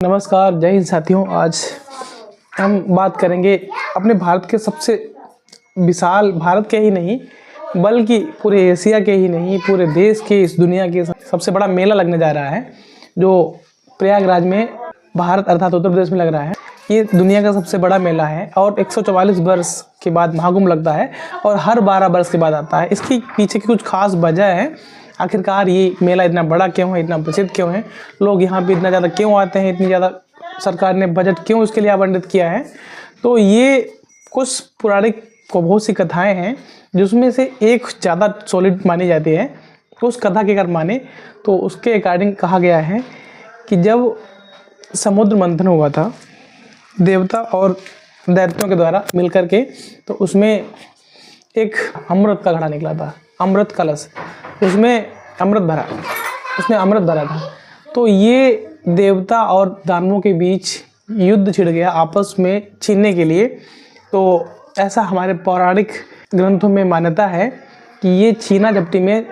नमस्कार, जय हिंद साथियों। आज हम बात करेंगे अपने भारत के सबसे विशाल, भारत के ही नहीं बल्कि पूरे एशिया के ही नहीं, पूरे देश के, इस दुनिया के सबसे बड़ा मेला लगने जा रहा है जो प्रयागराज में, भारत अर्थात उत्तर प्रदेश में लग रहा है। ये दुनिया का सबसे बड़ा मेला है और 144 वर्ष के बाद महाकुंभ लगता है और हर 12 वर्ष के बाद आता है। इसकी पीछे की कुछ खास वजह है। आखिरकार ये मेला इतना बड़ा क्यों है, इतना प्रसिद्ध क्यों है, लोग यहाँ पे इतना ज़्यादा क्यों आते हैं, इतनी ज़्यादा सरकार ने बजट क्यों इसके लिए आवंटित किया है। तो ये कुछ पौराणिक को बहुत सी कथाएं हैं जिसमें से एक ज़्यादा सॉलिड मानी जाती है। उस कथा के अगर माने तो उसके अकॉर्डिंग कहा गया है कि जब समुद्र मंथन हुआ था देवता और दैत्यों के द्वारा मिलकर के, तो उसमें एक अमृत का घड़ा निकला था, अमृत कलश, उसमें अमृत भरा था। तो ये देवता और दानवों के बीच युद्ध छिड़ गया आपस में छीनने के लिए। तो ऐसा हमारे पौराणिक ग्रंथों में मान्यता है कि ये छीना झपटी में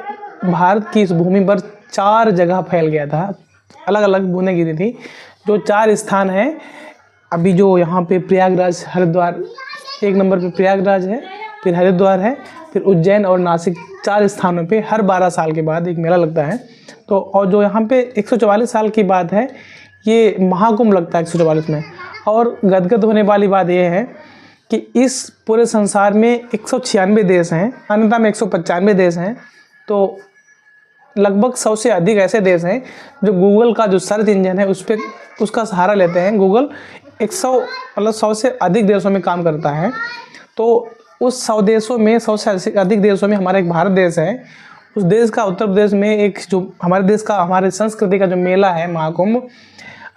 भारत की इस भूमि पर 4 जगह फैल गया था, अलग अलग बूंदें गिरी थी। जो 4 स्थान हैं अभी जो यहाँ पे प्रयागराज, हरिद्वार, 1 नंबर पे प्रयागराज है, फिर हरिद्वार है, फिर उज्जैन और नासिक, 4 स्थानों पे हर 12 साल के बाद एक मेला लगता है। तो और जो यहाँ पे 144 साल की बात है, ये महाकुंभ लगता है 144 में। और गदगद होने वाली बात यह है कि इस पूरे संसार में 196 देश हैं, मान्यता में 195 देश हैं। तो लगभग 100 से अधिक ऐसे देश हैं जो गूगल का जो सर्च इंजन है उस पर उसका सहारा लेते हैं। गूगल 100 से अधिक देशों में काम करता है। तो उस 100 देशों में, 100 से अधिक देशों में हमारा एक भारत देश है। उस देश का, उत्तर प्रदेश में, एक जो हमारे देश का, हमारे संस्कृति का जो मेला है महाकुंभ,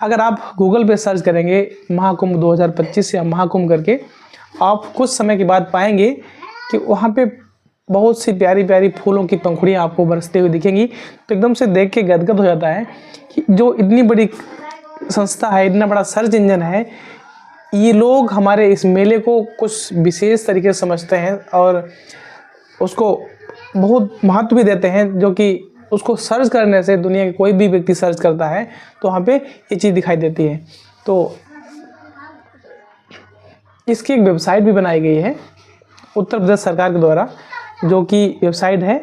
अगर आप गूगल पे सर्च करेंगे महाकुंभ 2025 या महाकुंभ करके, आप कुछ समय के बाद पाएंगे कि वहाँ पे बहुत सी प्यारी प्यारी फूलों की पंखुड़ियाँ आपको बरसते हुए दिखेंगी। तो एकदम से देख के गदगद हो जाता है कि जो इतनी बड़ी संस्था है, इतना बड़ा सर्च इंजन है, ये लोग हमारे इस मेले को कुछ विशेष तरीके से समझते हैं और उसको बहुत महत्व भी देते हैं। जो कि उसको सर्च करने से, दुनिया के कोई भी व्यक्ति सर्च करता है तो वहाँ पे ये चीज़ दिखाई देती है। तो इसकी एक वेबसाइट भी बनाई गई है उत्तर प्रदेश सरकार के द्वारा, जो कि वेबसाइट है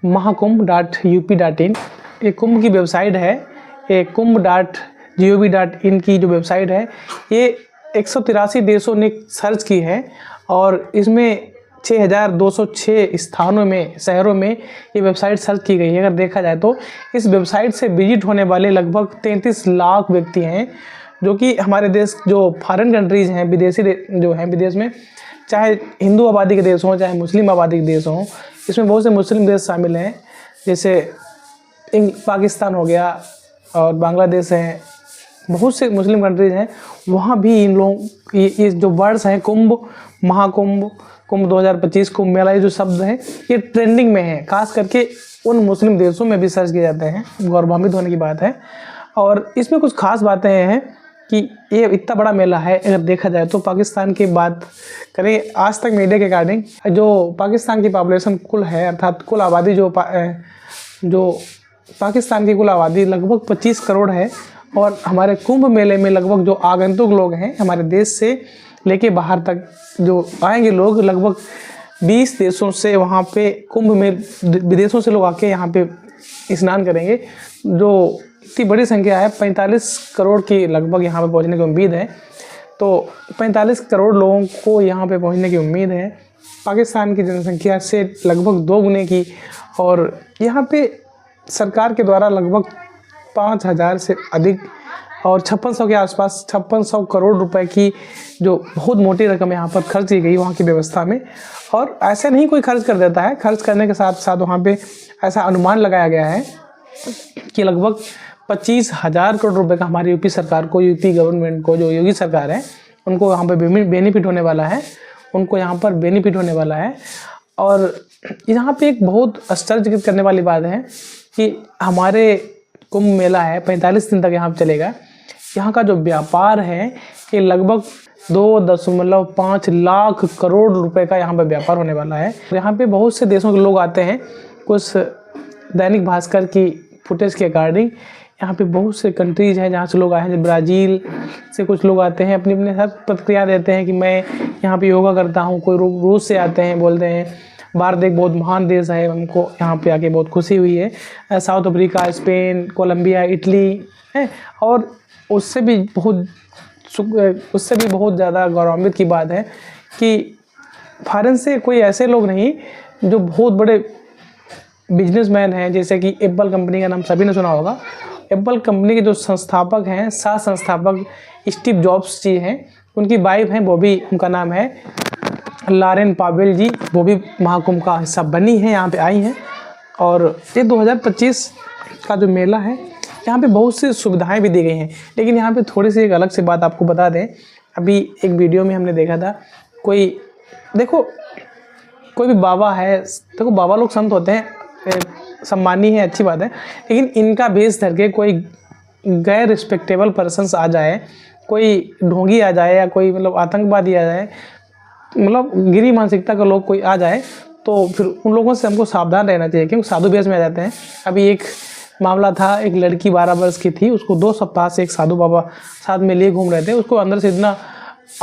mahakumbh.up.in। ये कुंभ की वेबसाइट है, ये kumbh.gov.in की जो वेबसाइट है, ये 183 देशों ने सर्च की है और इसमें 6206 स्थानों में, शहरों में ये वेबसाइट सर्च की गई है। अगर देखा जाए तो इस वेबसाइट से विजिट होने वाले लगभग 33 लाख व्यक्ति हैं, जो कि हमारे देश, जो फॉरेन कंट्रीज़ हैं, विदेशी जो हैं, विदेश में, चाहे हिंदू आबादी के देश हों चाहे मुस्लिम आबादी के देश हों, इसमें बहुत से मुस्लिम देश शामिल हैं, जैसे पाकिस्तान हो गया और बांग्लादेश हैं, बहुत से मुस्लिम कंट्रीज़ हैं। वहाँ भी इन लोग ये जो वर्ड्स हैं, कुंभ, महाकुंभ, कुंभ 2025, कुंभ मेला, ये जो शब्द हैं ये ट्रेंडिंग में है। खास करके उन मुस्लिम देशों में भी सर्च किए जाते हैं, गौरवान्वित होने की बात है। और इसमें कुछ खास बातें हैं कि ये इतना बड़ा मेला है। अगर देखा जाए तो पाकिस्तान की बात करें, आज तक मीडिया के अकॉर्डिंग जो पाकिस्तान की पॉपुलेशन कुल है, अर्थात कुल आबादी जो पाकिस्तान की कुल आबादी लगभग 25 करोड़ है। और हमारे कुंभ मेले में लगभग जो आगंतुक लोग हैं हमारे देश से लेके बाहर तक जो आएंगे लोग, लगभग 20 देशों से वहाँ पे कुंभ में विदेशों से लोग आके यहाँ पे स्नान करेंगे। जो इतनी बड़ी संख्या है, 45 करोड़ की लगभग यहाँ पे पहुँचने की उम्मीद है। तो 45 करोड़ लोगों को यहाँ पे पहुँचने की उम्मीद है, पाकिस्तान की जनसंख्या से लगभग 2 गुने की। और यहाँ पे सरकार के द्वारा लगभग 5000 से अधिक और 5600 के आसपास, 5600 करोड़ रुपए की जो बहुत मोटी रकम यहाँ पर खर्च की गई वहाँ की व्यवस्था में। और ऐसे नहीं कोई खर्च कर देता है, खर्च करने के साथ साथ वहाँ पे ऐसा अनुमान लगाया गया है कि लगभग 25,000 करोड़ रुपए का हमारी यूपी सरकार को, यूपी गवर्नमेंट को, जो योगी सरकार है, उनको यहाँ पर बेनिफिट होने वाला है, उनको यहाँ पर बेनिफिट होने वाला है। और यहाँ पे एक बहुत आश्चर्यचकित करने वाली बात है कि हमारे कुंभ मेला है, 45 दिन तक यहाँ पर चलेगा। यहाँ का जो व्यापार है कि लगभग 2.5 लाख करोड़ रुपए का यहाँ पे व्यापार होने वाला है। यहाँ पे बहुत से देशों के लोग आते हैं। कुछ दैनिक भास्कर की फुटेज के अकॉर्डिंग यहाँ पे बहुत से कंट्रीज़ हैं जहाँ से लोग आए हैं। ब्राज़ील से कुछ लोग आते हैं, अपनी अपनी हर प्रतिक्रिया देते हैं कि मैं यहाँ पे योगा करता हूँ। कोई रूस से आते हैं, बोलते हैं भारत एक बहुत महान देश है, हमको यहाँ पे आके बहुत खुशी हुई है। South Africa, Spain, Colombia, Italy है। और उससे भी बहुत ज़्यादा गौरवान्वित की बात है कि फॉरेन से कोई ऐसे लोग नहीं जो बहुत बड़े बिजनेसमैन हैं, जैसे कि एप्पल कंपनी का नाम सभी ने सुना होगा। एप्पल कंपनी के जो संस्थापक हैं, सह संस्थापक स्टीव जॉब्स जी हैं, उनकी वाइफ हैं, वो भी, उनका नाम है लॉरेन पावेल जी, वो भी महाकुंभ का हिस्सा बनी हैं, यहाँ पे आई हैं। और ये 2025 का जो मेला है, यहाँ पे बहुत सी सुविधाएं भी दी गई हैं। लेकिन यहाँ पे थोड़ी सी एक अलग से बात आपको बता दें, अभी एक वीडियो में हमने देखा था, कोई भी बाबा है, देखो बाबा लोग संत होते हैं, सम्मानी है, अच्छी बात है, लेकिन इनका भेष धर के कोई गैर रिस्पेक्टेबल पर्सन्स आ जाए, कोई ढोंगी आ जाए या कोई मतलब आतंकवादी आ जाए, मतलब गिरी मानसिकता का लोग कोई आ जाए, तो फिर उन लोगों से हमको सावधान रहना चाहिए, क्योंकि साधु वेश में आ जाते हैं। अभी एक मामला था, एक लड़की 12 वर्ष की थी, उसको 2 सप्ताह से एक साधु बाबा साथ में लिए घूम रहे थे। उसको अंदर से इतना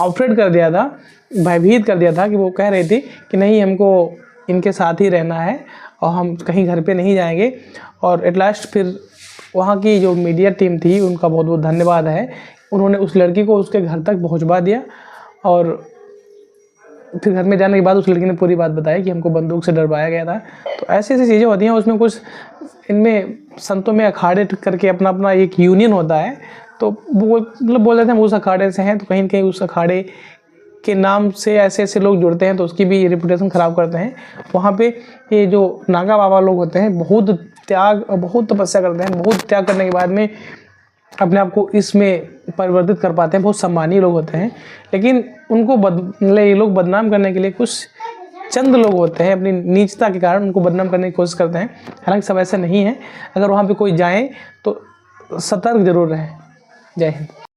आउटरेट कर दिया था, भयभीत कर दिया था कि वो कह रही थी कि नहीं, हमको इनके साथ ही रहना है और हम कहीं घर पे नहीं जाएंगे। और एट लास्ट फिर वहाँ की जो मीडिया टीम थी, उनका बहुत बहुत धन्यवाद है, उन्होंने उस लड़की को उसके घर तक पहुँचवा दिया। और फिर घर में जाने के बाद उस लड़की ने पूरी बात बताई कि हमको बंदूक से डरवाया गया था। तो ऐसी ऐसी चीज़ें होती हैं। उसमें कुछ, इनमें संतों में अखाड़े करके अपना अपना एक यूनियन होता है, तो वो मतलब बोल देते हैं हम उस अखाड़े से हैं, तो कहीं ना कहीं उस अखाड़े के नाम से ऐसे ऐसे लोग जुड़ते हैं, तो उसकी भी रेपुटेशन ख़राब करते हैं। वहाँ पे ये जो नागा बाबा लोग होते हैं, बहुत त्याग, बहुत तपस्या करते हैं, बहुत त्याग करने के बाद में अपने आप को इसमें परिवर्तित कर पाते हैं, बहुत सम्मानीय लोग होते हैं। लेकिन उनको ये लोग बदनाम करने के लिए कुछ चंद लोग होते हैं, अपनी नीचता के कारण उनको बदनाम करने की कोशिश करते हैं। हालांकि सब ऐसा नहीं है, अगर वहाँ पे कोई जाए तो सतर्क जरूर रहें। जय हिंद।